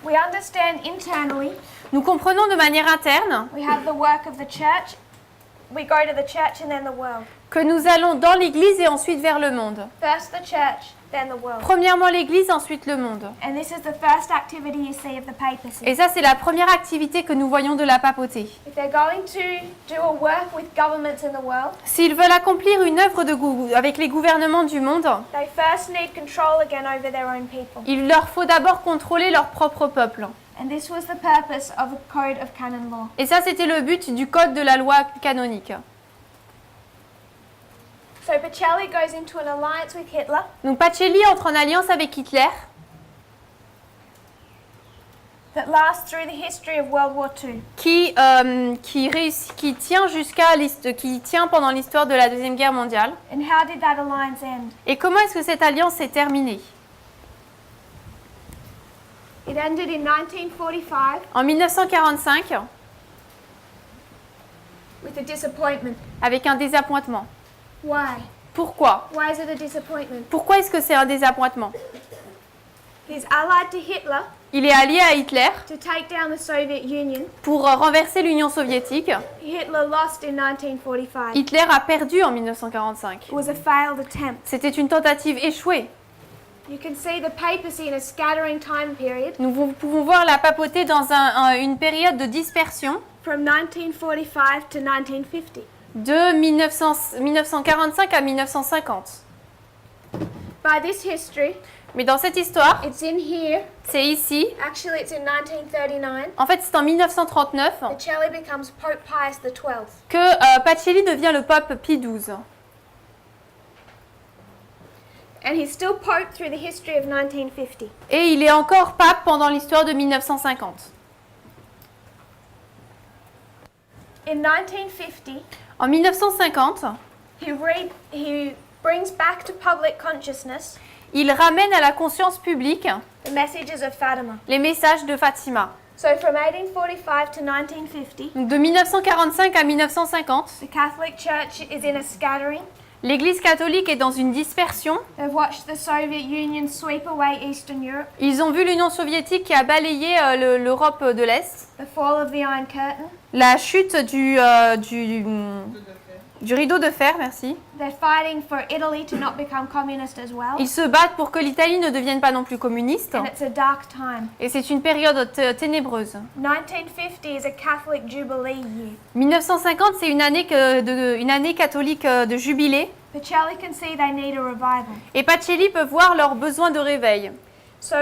We understand internally, Nous comprenons de manière interne we have the work of the church, we go to the church and then the world. que nous allons dans l'Église et ensuite vers le monde. First the church, then the world. Premièrement l'Église, ensuite le monde. And this is the first activity you see of the papacy. Et ça, c'est la première activité que nous voyons de la papauté. If they're going to do a work with governments in the world, S'ils veulent accomplir une œuvre avec les gouvernements du monde, they first need control again over their own people. il leur faut d'abord contrôler leur propre peuple. And this was the purpose of a code of canon law. Et ça, c'était le but du code de la loi canonique. So Pacelli goes into an alliance with Hitler, Donc Pacelli entre en alliance avec Hitler, that lasts through the history of World War II. qui tient pendant l'histoire de la Deuxième Guerre mondiale. And how did that alliance end? Et comment est-ce que cette alliance s'est terminée? It ended in 1945 En 1945, with a disappointment. avec un désappointement. Why? Pourquoi? Why is it a disappointment? Pourquoi est-ce que c'est un désappointement? He's allied to Hitler Il est allié à Hitler to take down the Soviet Union. pour renverser l'Union soviétique. Hitler lost in 1945. Hitler a perdu en 1945. It was a failed attempt. C'était une tentative échouée. You can see the papacy in a scattering time period Nous pouvons voir la papauté dans une période de dispersion from 1945 to 1950. de 1945 à 1950. By this history, Mais dans cette histoire, it's in here. c'est ici. Actually, it's in 1939. En fait, c'est en 1939 Pacelli becomes Pope Pius XII. que Pacelli devient le pape Pie XII. And he's still Pope through the history of 1950. Et il est encore pape pendant l'histoire de 1950. In 1950, En 1950, he brings back to public consciousness il ramène à la conscience publique the messages of Fatima. les messages de Fatima. So from 1845 to 1950, Donc, de 1945 à 1950, the Catholic Church is in a scattering. l'Église catholique est dans une dispersion. They've watched the Soviet Union sweep away Eastern Europe, Ils ont vu l'Union soviétique qui a balayé l'Europe de l'Est, the fall of the Iron Curtain. la chute du rideau de fer, merci. They're fighting for Italy to not become communist as well. Ils se battent pour que l'Italie ne devienne pas non plus communiste. And it's a dark time. Et c'est une période ténébreuse. 1950 is a Catholic Jubilee year. 1950, c'est une année catholique de jubilé. Pacelli can see they need a revival. Et Pacelli peut voir leurs besoins de réveil. So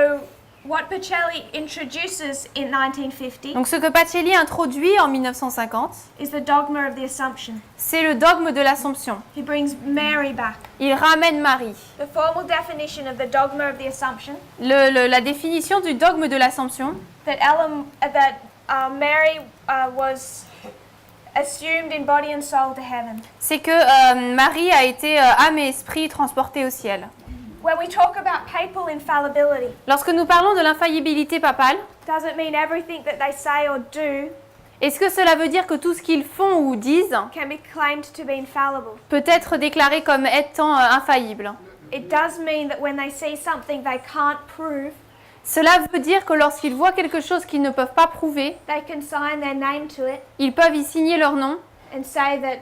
what Pacelli introduces in 1950 Donc ce que Pacelli introduit en 1950, is the dogma of the Assumption. c'est le dogme de l'Assomption. He brings Mary back. Il ramène Marie. The formal definition of the dogma of the Assumption La définition du dogme de l'Assomption, that Mary was assumed in body and soul to heaven. c'est que Marie a été âme et esprit transportée au ciel. When we talk about papal infallibility, Lorsque nous parlons de l'infaillibilité papale, doesn't mean everything that they say or do est-ce que cela veut dire que tout ce qu'ils font ou disent can be claimed to be infallible. peut être déclaré comme étant infaillible? It does mean that when they see something they can't prove, Cela veut dire que lorsqu'ils voient quelque chose qu'ils ne peuvent pas prouver, they can sign their name to it ils peuvent y signer leur nom and say that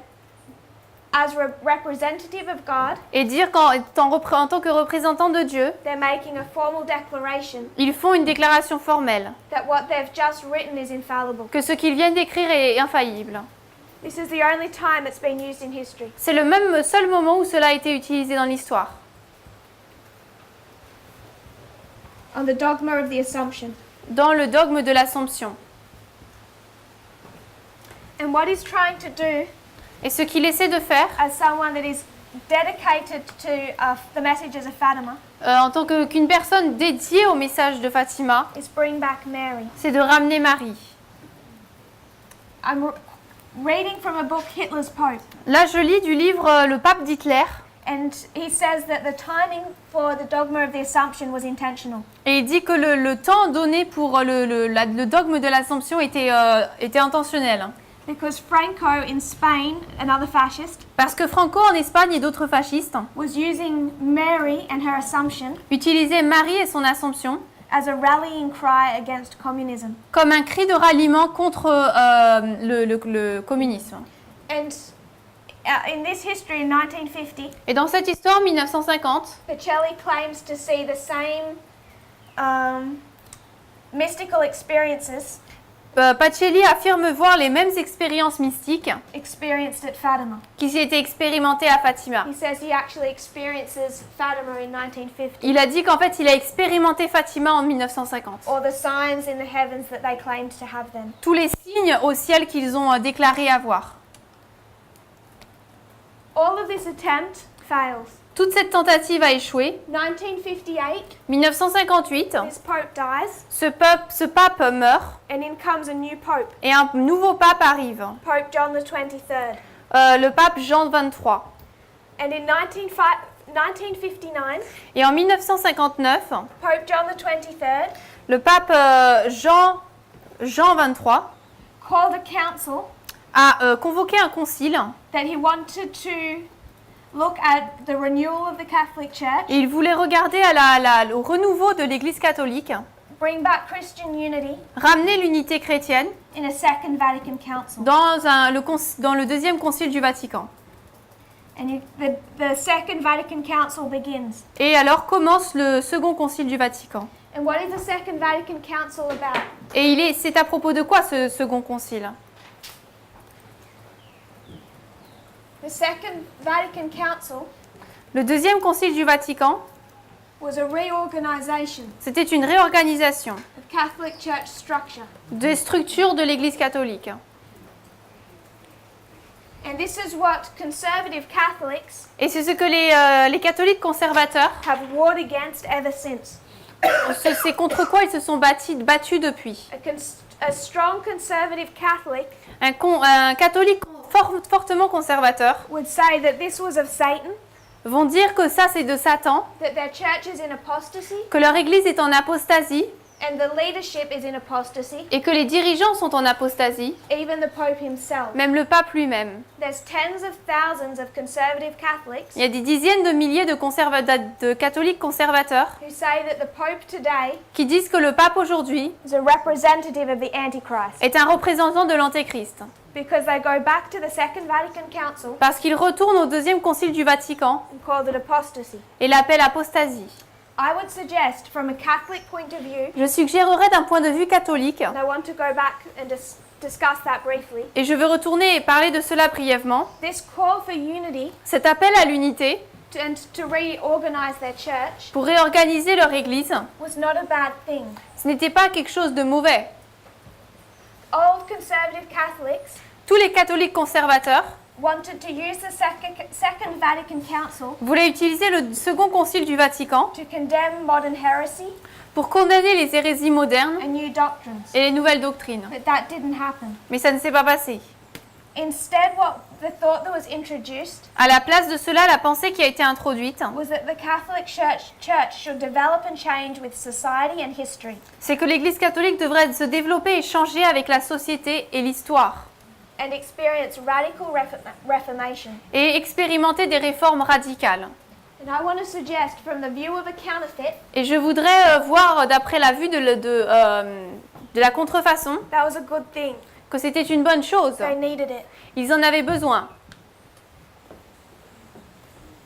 as representative of God, et dire en tant que représentant de Dieu, they're making a formal declaration ils font une déclaration formelle, that what they've just written is infallible. que ce qu'ils viennent d'écrire est infaillible. This is the only time it's been used in history. C'est le même seul moment où cela a été utilisé dans l'histoire. On the dogma of the Assumption. Dans le dogme de l'Assomption. And what he's trying to do Et ce qu'il essaie de faire, as someone that is dedicated to the messages of Fatima en tant qu'une personne dédiée au message de Fatima, is bring back Mary. c'est de ramener Marie. I'm reading from a book, Hitler's Pope, Là, je lis du livre Le Pape d'Hitler, and he says that the timing for the dogma of the Assumption was intentional. et il dit que le temps donné pour le dogme de l'Assomption était intentionnel. Because Franco in Spain, another fascist, Parce que Franco en Espagne et d'autres fascistes was using Mary and her Assumption utilisaient Marie et son Assomption as a rallying cry against communism. comme un cri de ralliement contre le communisme. And in this history, in 1950, Et dans cette histoire, 1950, Pacelli claims to see the same mystical experiences Pacelli affirme voir les mêmes expériences mystiques experienced at Fatima. qui étaient expérimentées à Fatima. He says he actually experiences Fatima in 1950, Il a dit qu'en fait, il a expérimenté Fatima en 1950. or the signs in the heavens that they claimed to have then. Tous les signes au ciel qu'ils ont déclaré avoir. All of this attempt fails. Toute cette tentative a échoué. 1958, 1958, this pope dies, ce pape meurt and in comes a new pope, et un nouveau pape arrive, Pope John the 23rd. le pape Jean XXIII. And in 1959, Et en 1959, Pope John the 23rd le pape Jean XXIII called a council a convoqué un concile that he wanted to look at the renewal of the Catholic Church, et il voulait regarder au renouveau de l'Église catholique, bring back Christian unity ramener l'unité chrétienne in a Second Vatican Council. dans le deuxième concile du Vatican. And the Second Vatican Council begins. Et alors commence le second concile du Vatican. And what is the Second Vatican Council about? Et c'est à propos de quoi ce second concile? The Second Vatican Council Le deuxième concile du Vatican was a reorganization C'était une réorganisation of Catholic church structure. des structures de l'Église catholique. And this is what conservative Catholics Et c'est ce que les catholiques conservateurs, have warred against ever since. c'est contre quoi ils se sont battus depuis. A strong conservative Catholic Un catholique fortement conservateur would say that this was of Satan, vont dire que ça c'est de Satan, that their church is in apostasy, que leur Église est en apostasie and the leadership is in apostasy, et que les dirigeants sont en apostasie, even the Pope himself. même le pape lui-même. There's tens of thousands of conservative Catholics Il y a des dizaines de milliers de catholiques conservateurs who say that the Pope today qui disent que le pape aujourd'hui is a representative of the Antichrist est un représentant de l'Antéchrist, because they go back to the Second Vatican Council parce qu'il retourne au deuxième concile du Vatican and call it apostasy. et l'appelle apostasie. I would suggest, from a Catholic point of view, Je suggérerais d'un point de vue catholique, and I want to go back and discuss that briefly, et je veux retourner et parler de cela brièvement, this call for unity cet appel à l'unité and to reorganize their church pour réorganiser leur Église, was not a bad thing. ce n'était pas quelque chose de mauvais. Old conservative Catholics Tous les catholiques conservateurs wanted to use the Second Vatican Council voulaient utiliser le second concile du Vatican to condemn modern heresy pour condamner les hérésies modernes and new doctrines, et les nouvelles doctrines. but that didn't happen. Mais ça ne s'est pas passé. Instead, the thought that was introduced À la place de cela, la pensée qui a été introduite, was that the Catholic Church should develop and change with society and history. c'est que l'Église catholique devrait se développer et changer avec la société et l'histoire, And experience radical reformation. et expérimenter des réformes radicales. And I want to suggest, from the view of a counterfeit, Et je voudrais voir, d'après la vue de la contrefaçon, that was a good thing. que c'était une bonne chose. They needed it. Ils en avaient besoin.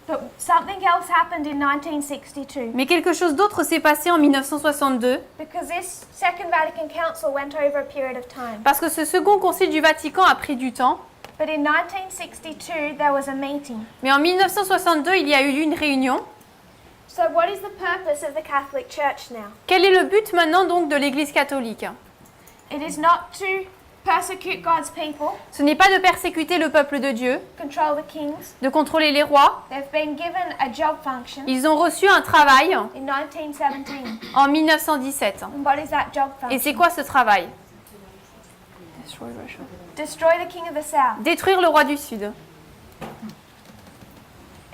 But something else happened in 1962, Mais quelque chose d'autre s'est passé en 1962, because this Second Vatican Council went over a period of time. parce que ce second concile du Vatican a pris du temps. But in 1962, there was a meeting. Mais en 1962, il y a eu une réunion. So what is the purpose of the Catholic Church now? Quel est le but maintenant donc de l'Église catholique? It is not to persecute God's people, Ce n'est pas de persécuter le peuple de Dieu, control the kings. de contrôler les rois. They've been given a job function Ils ont reçu un travail in 1917. en 1917. And what is that job Et function? c'est quoi ce travail? Destroy the king of the south. Détruire le roi du Sud.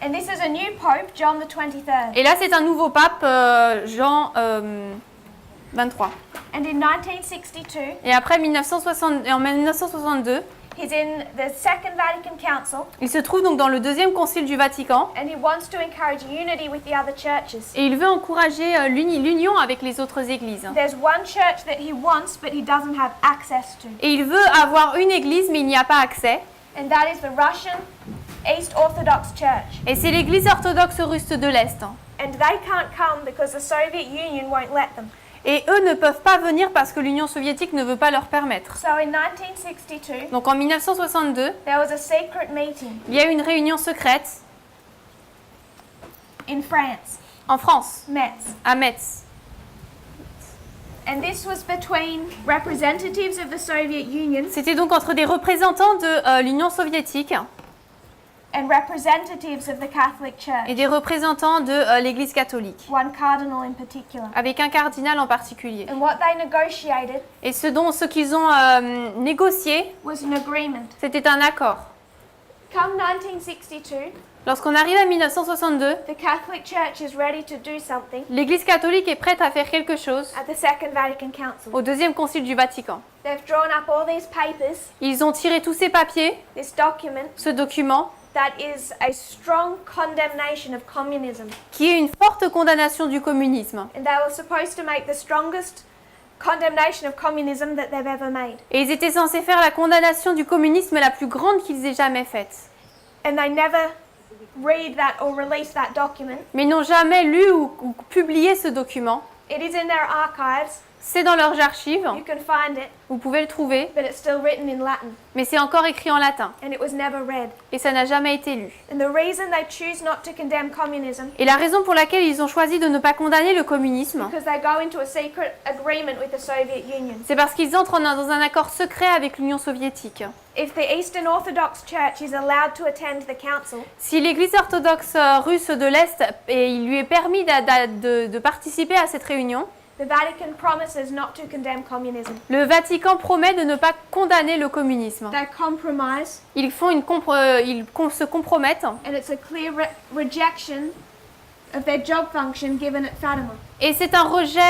And this is a new pope, John the 23rd. Et là, c'est un nouveau pape, Jean 23. And in 1962, Et après, en 1962, he's in the Second Vatican Council, il se trouve donc dans le deuxième concile du Vatican and he wants to encourage unity with the other churches. et il veut encourager l'union avec les autres églises. There's one church that he wants, but he doesn't have access to, Et il veut avoir une église, mais il n'y a pas accès. and that is the Russian East Orthodox Church. Et c'est l'église orthodoxe russe de l'Est. And they can't come because the Soviet Union won't let them. Et eux ne peuvent pas venir parce que l'Union soviétique ne veut pas leur permettre. So in 1962, Donc en 1962, there was a secret meeting il y a eu une réunion secrète in France, en France, Metz. à Metz. And this was between representatives of the Soviet Union C'était donc entre des représentants de l'Union soviétique and representatives of the Catholic et Church, des représentants de l'Église catholique, one cardinal in particular. avec un cardinal en particulier. And what they negotiated Et ce qu'ils ont négocié, was an agreement. c'était un accord. Come 1962, Lorsqu'on arrive à 1962, the Catholic Church is ready to do something l'Église catholique est prête à faire quelque chose at the Second Vatican Council. au deuxième concile du Vatican. They've drawn up all these papers, Ils ont tiré tous ces papiers, this document, ce document, that is a strong condemnation of communism. qui est une forte condamnation du communisme. And they were supposed to make the strongest condemnation of communism that they've ever made. Et ils étaient censés faire la condamnation du communisme la plus grande qu'ils aient jamais faite. And they never read that or release that document. Mais ils n'ont jamais lu ou publié ce document. It is in their archives. C'est dans leurs archives, You can find it, vous pouvez le trouver, but it's still written in Latin, mais c'est encore écrit en latin and it was never read. et ça n'a jamais été lu. And the reason they choose not to condemn communism Et la raison pour laquelle ils ont choisi de ne pas condamner le communisme, because they go into a secret agreement with the Soviet Union. c'est parce qu'ils entrent dans un accord secret avec l'Union soviétique. If the Eastern Orthodox Church is allowed to attend the council, Si l'Église orthodoxe russe de l'Est, et il lui est permis de participer à cette réunion, the Vatican promises not to condemn communism. le Vatican promet de ne pas condamner le communisme. They compromise, Ils se compromettent, and it's a clear rejection of their job function given at Fatima. et c'est un rejet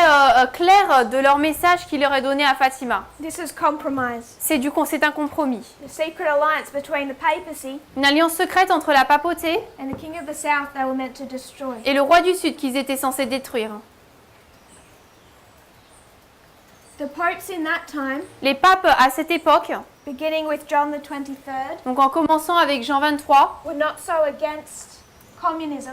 clair de leur message qui leur est donné à Fatima. This is compromise. C'est un compromis. The secret alliance between the papacy Une alliance secrète entre la papauté and the king of the south they were meant to destroy. et le roi du Sud qu'ils étaient censés détruire. The popes in that time, Les papes à cette époque, beginning with John the 23rd, donc en commençant avec Jean 23, were not so against communism,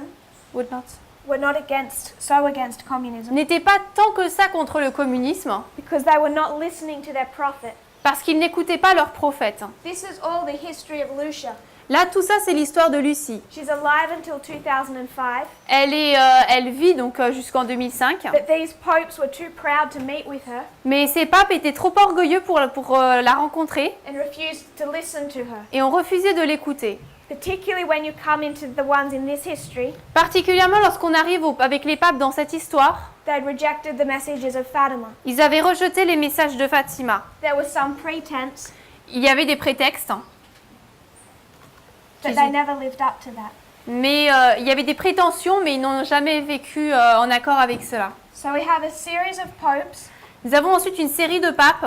communism n'étaient pas tant que ça contre le communisme because they were not listening to their prophet. parce qu'ils n'écoutaient pas leurs prophètes. This is all the history of Lucia. Là, tout ça, c'est l'histoire de Lucie. She's alive until 2005, Elle vit donc jusqu'en 2005, but these popes were too proud to meet with her mais ces papes étaient trop orgueilleux pour la rencontrer and refused to listen to her. et ont refusé de l'écouter. Particularly when you come into the ones in this history, Particulièrement lorsqu'on arrive avec les papes dans cette histoire, they'd rejected the messages of Fatima. ils avaient rejeté les messages de Fatima. There was some pretense, Il y avait des prétextes, but they never lived up to that. mais il y avait des prétentions, mais ils n'ont jamais vécu en accord avec cela. So we have a series of popes, Nous avons ensuite une série de papes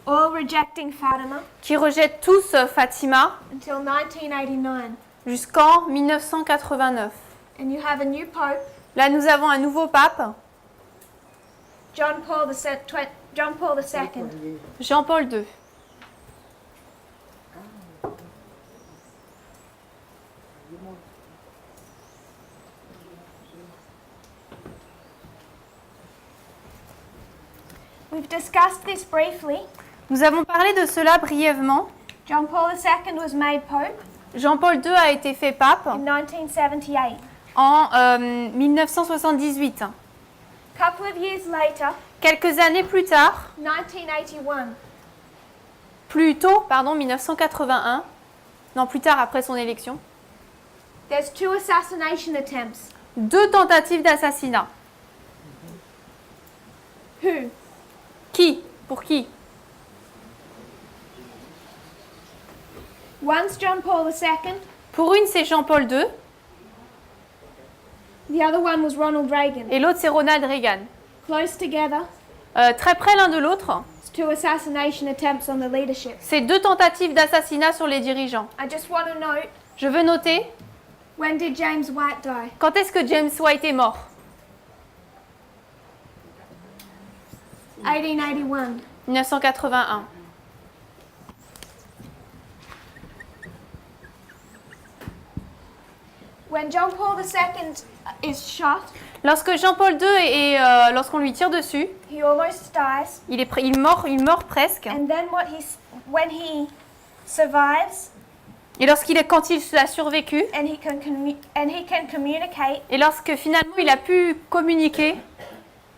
all rejecting Fatima qui rejettent tous Fatima until 1989. jusqu'en 1989. And you have a new pope, Là, nous avons un nouveau pape, John Paul II. Jean-Paul II. We've discussed this briefly. Nous avons parlé de cela brièvement. John Paul II was made pope Jean-Paul II a été fait pape in 1978. en 1978. Couple of years later, Quelques années plus tard, 1981, pardon, 1981, non plus tard après son élection, there's two assassination attempts. 2 tentatives d'assassinat. Who? Qui? Pour qui? One's John Paul II, Pour une, c'est Jean-Paul II the other one was Ronald Reagan. et l'autre, c'est Ronald Reagan. Close together, Très près l'un de l'autre, it's two assassination attempts on the leadership. c'est 2 tentatives d'assassinat sur les dirigeants. I just want to note, Je veux noter, when did James White die? quand est-ce que James White est mort? 1881. 1981. When John Paul II is shot, Lorsque Jean-Paul II lorsqu'on lui tire dessus, he almost dies. il meurt presque. And then when he survives Et quand il a survécu, and he can communicate, et lorsque finalement il a pu communiquer,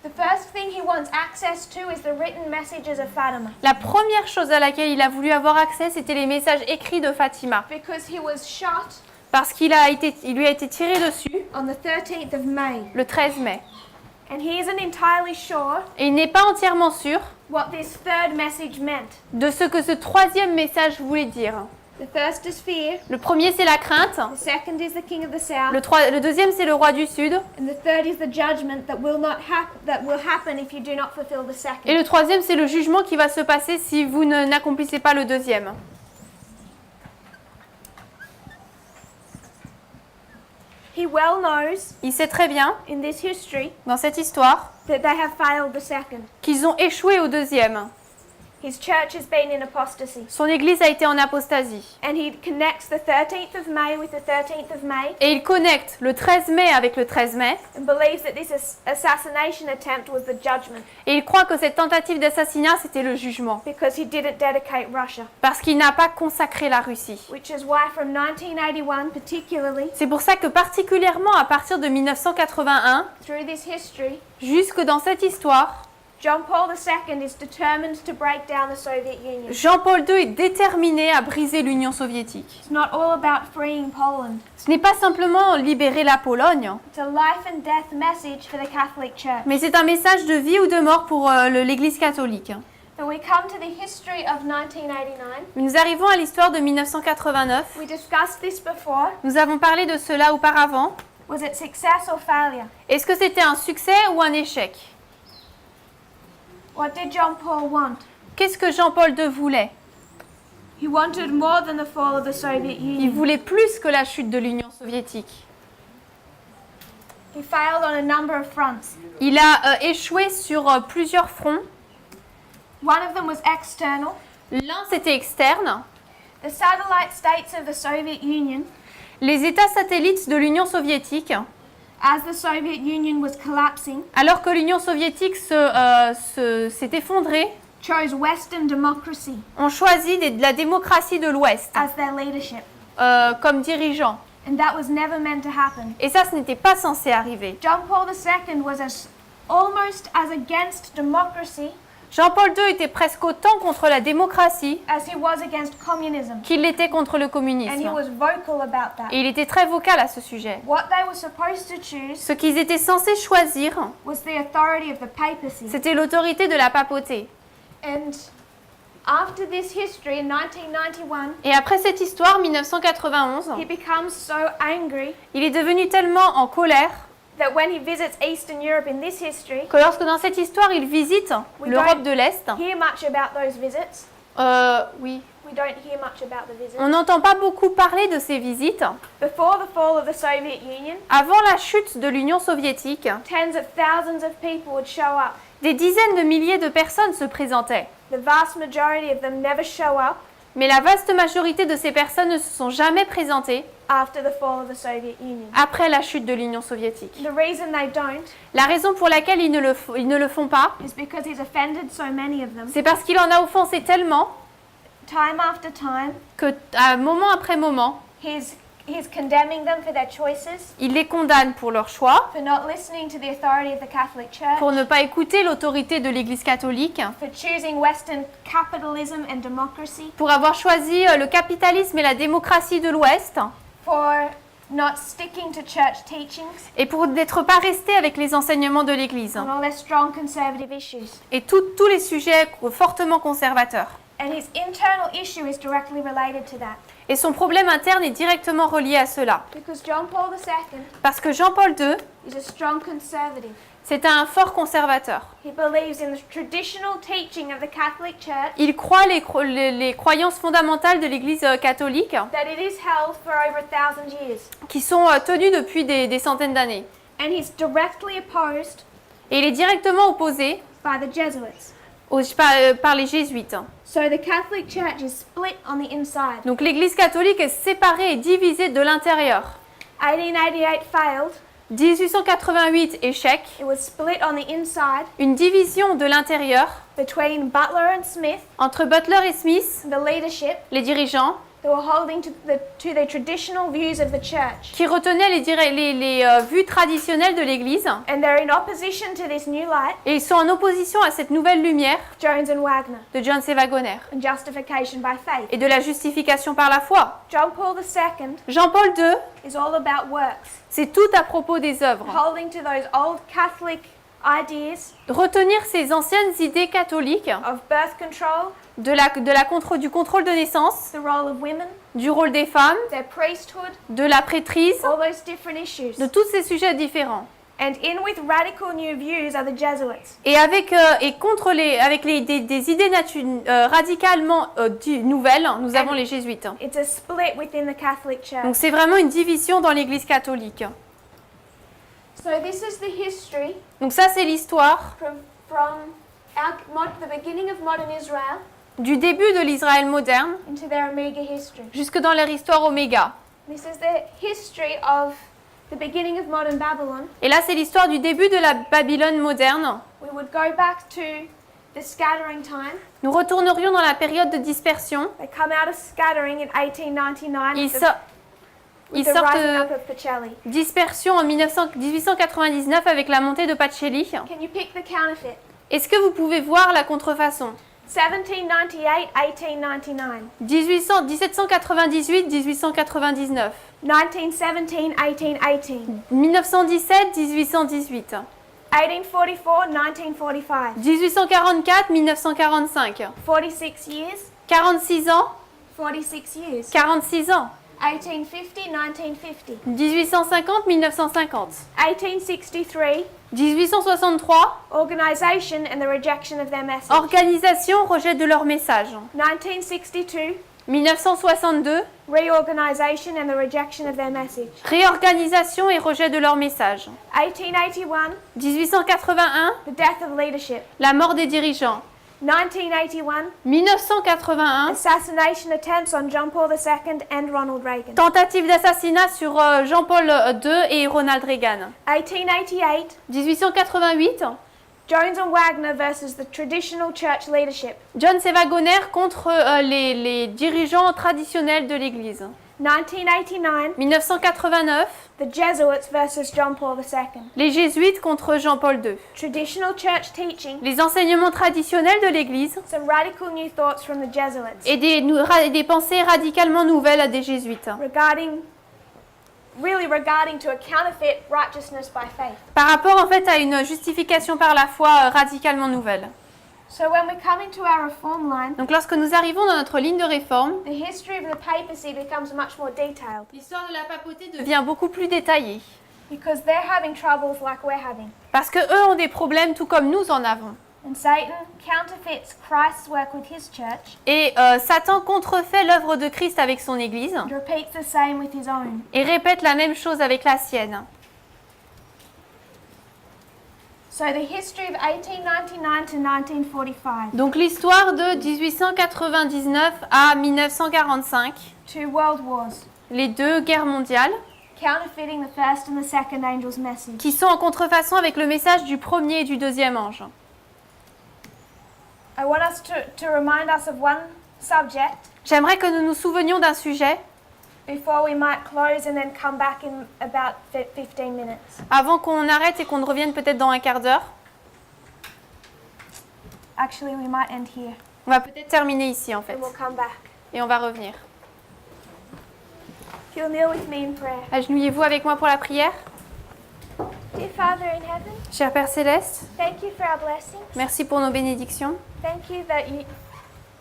the first thing he wants access to is the written messages of Fatima, la première chose à laquelle il a voulu avoir accès, c'était les messages écrits de Fatima. because he was shot Parce qu'il lui a été tiré dessus on the 13th of May, le 13 mai. and he isn't entirely sure Et il n'est pas entièrement sûr what this third message meant. de ce que ce 3e message voulait dire. The first is fear, Le premier, c'est la crainte. the second is the king of the south, Le deuxième, c'est le roi du Sud. and the third is the judgment that will happen if you do not fulfill the Et second. le troisième, c'est le jugement qui va se passer si vous n'accomplissez pas le deuxième. He well knows Il sait très bien, in this history dans cette histoire, that they have failed the second. qu'ils ont échoué au deuxième. His church has been in apostasy. Son église a été en apostasie. And he connects the 13th of May with the 13th of May Et il connecte le 13 mai avec le 13 mai. and believes that this assassination attempt was the judgment Et il croit que cette tentative d'assassinat, c'était le jugement. because he didn't dedicate Russia. Parce qu'il n'a pas consacré la Russie. Which is why from 1981 particularly, C'est pour ça que particulièrement à partir de 1981, through this history, jusque dans cette histoire, John Paul II is determined to break down the Soviet Union. Jean-Paul II est déterminé à briser l'Union soviétique. It's not all about freeing Poland. Ce n'est pas simplement libérer la Pologne, It's a life and death message for the Catholic Church. mais c'est un message de vie ou de mort pour l'Église catholique. When we come to the history of 1989, Nous arrivons à l'histoire de 1989. we discussed this before. Nous avons parlé de cela auparavant. Was it success or failure? Est-ce que c'était un succès ou un échec? What did John Paul want? Qu'est-ce que Jean-Paul II voulait? He wanted more than the fall of the Soviet Il Union. voulait plus que la chute de l'Union soviétique. He failed on a number of fronts. Il a échoué sur plusieurs fronts. One of them was external. L'un, c'était externe. The satellite states of the Soviet Union, Les États satellites de l'Union soviétique, as the Soviet Union was collapsing, alors que l'Union soviétique s'est effondrée, chose Western democracy ont choisi la démocratie de l'Ouest as their leadership. comme dirigeant. And that was never meant to happen. Et ça, ce n'était pas censé arriver. John Paul II was almost as against democracy Jean-Paul II était presque autant contre la démocratie as he was against communism. qu'il l'était contre le And he communisme. was vocal about that. Et il était très vocal à ce sujet. What they were supposed to choose Ce qu'ils étaient censés choisir, was the authority of the papacy. c'était l'autorité de la papauté. And after this history in 1991, Et après cette histoire, 1991, he becomes so angry il est devenu tellement en colère that when he visits Eastern Europe in this history, que lorsque dans cette histoire, il visite l'Europe de l'Est, hear much about those visits. oui, We don't hear much about the visits. on n'entend pas beaucoup parler de ces visites. Before the fall of the Soviet Union, Avant la chute de l'Union soviétique, tens of thousands of people would show up. des dizaines de milliers de personnes se présentaient. The vast majority of them never show up Mais la vaste majorité de ces personnes ne se sont jamais présentées after the fall of the Soviet Union. après la chute de l'Union soviétique. The reason they don't La raison pour laquelle ils ne le font pas, is because he's offended so many of them. c'est parce qu'il en a offensé tellement Time after time, que, moment après moment, he's condemning them for their choices, il les condamne pour leur choix, for not listening to the authority of the Catholic Church, pour ne pas écouter l'autorité de l'Église catholique, for choosing Western capitalism and democracy, pour avoir choisi le capitalisme et la démocratie de l'Ouest, for not sticking to church teachings et pour n'être pas resté avec les enseignements de l'Église, on all their strong conservative issues. et tous les sujets fortement conservateurs. And his internal issue is directly related to that. Et son problème interne est directement relié à cela. Because John Paul II Parce que Jean-Paul II, is a strong conservative. c'est un fort conservateur. He believes in the traditional teaching of the Catholic Church Il croit les croyances fondamentales de l'Église catholique that it is held for over 1,000 years. qui sont tenues depuis des centaines d'années. And he's directly opposed Et il est directement opposé by the Jesuits. par les jésuites. So the Catholic Church is split on the inside. Donc l'Église catholique est séparée et divisée de l'intérieur. 1888 failed. 1888, échec. It was split on the inside Une division de l'intérieur between Butler and Smith, entre Butler et Smith, the leadership, les dirigeants, who were holding to the traditional views of the church. qui retenaient les vues traditionnelles de l'Église. And they're in opposition to this new light, Et ils sont en opposition à cette nouvelle lumière Jones and Wagner, de John C. Waggoner and justification by faith. et de la justification par la foi. John Paul II Jean-Paul II, is all about works, c'est tout à propos des œuvres. holding to those old Catholic ideas Retenir ces anciennes idées catholiques of birth control, du contrôle de naissance, the role of women, du rôle des femmes, their priesthood, de la prêtrise, all those different issues. de tous ces sujets différents. And in with radical new views are the Jesuits. Et avec des idées radicalement nouvelles, nous avons les jésuites. It's a split within the Catholic Donc Church. c'est vraiment une division dans l'Église catholique. So this is the history Donc ça c'est l'histoire from the beginning of modern Israel du début de l'Israël moderne into their Omega history. jusque dans leur histoire Oméga. This is the history of the beginning of modern Babylon. Et là, c'est l'histoire du début de la Babylone moderne. We would go back to the scattering time. Nous retournerions dans la période de dispersion. They come out of scattering in 1899 Ils, with the, so- ils with the sortent rising de up of Pacelli. dispersion en 1899 avec la montée de Pacelli. Can you pick the counterfeit? Est-ce que vous pouvez voir la contrefaçon? 1798, 1899. 1798, 1899. 1917, 1818. 1917, 1818. 1844, 1945. 1844, 1945. 46 years, 46 ans, 46 years. 46 ans. 1850, 1950. 1850, 1950. 1863, 1863, organisation and the rejection of their message. organisation, rejet de leur message. 1962, 1962, reorganisation and the rejection of their message. réorganisation et rejet de leur message. 1881, 1881, the death of leadership. la mort des dirigeants. 1981, 1981, assassination attempts on John Paul II and Ronald Reagan. tentative d'assassinat sur Jean-Paul II et Ronald Reagan. 1888, 1888, Jones and Wagner versus the traditional church leadership. Jones et Wagner contre les dirigeants traditionnels de l'Église. 1989, 1989, the Jesuits versus John Paul II. les jésuites contre Jean-Paul II. Traditional church teaching, Les enseignements traditionnels de l'Église some radical new thoughts from the Jesuits et des pensées radicalement nouvelles à des jésuites. regarding to a counterfeit righteousness by faith. Par rapport en fait à une justification par la foi radicalement nouvelle. So when we come into our reform line, Donc lorsque nous arrivons dans notre ligne de réforme, the history of the papacy becomes much more detailed l'histoire de la papauté devient beaucoup plus détaillée. because they're having troubles like we're having. Parce que eux ont des problèmes tout comme nous en avons. And Satan counterfeits Christ's work with his church Et Satan contrefait l'œuvre de Christ avec son Église and repeats the same with his own. et répète la même chose avec la sienne. So the history of 1899 to 1945, Donc l'histoire de 1899 à 1945, two world wars, les deux guerres mondiales, counterfeiting the first and the second angel's message. qui sont en contrefaçon avec le message du premier et du deuxième ange. I want us to remind us of one subject J'aimerais que nous nous souvenions d'un sujet before we might close and then come back in about 15 minutes. avant qu'on arrête et qu'on revienne peut-être dans un quart d'heure. Actually, we might end here On va peut-être terminer ici en fait and we'll come back. et on va revenir. If you'll kneel with me in prayer. Agenouillez-vous avec moi pour la prière. Dear Father in heaven, Cher Père Céleste, thank you for our blessings. merci pour nos bénédictions. Thank you that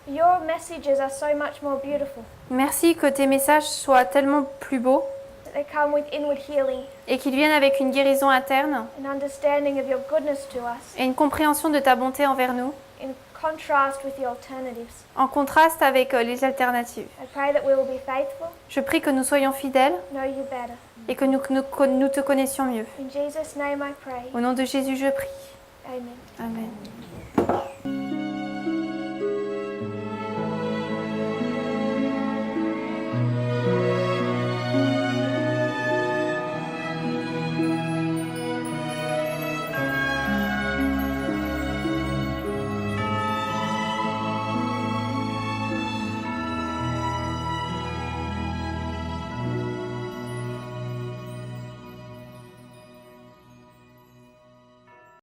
your messages are so much more beautiful, Merci que tes messages soient tellement plus beaux that they come with inward healing, et qu'ils viennent avec une guérison interne an understanding of your goodness to us, et une compréhension de ta bonté envers nous, in contrast with the alternatives. en contraste avec les alternatives. I pray that we will be faithful, Je prie que nous soyons fidèles know you better. et que nous te connaissions mieux. In Jesus' name I pray. Au nom de Jésus, je prie. Amen. Amen.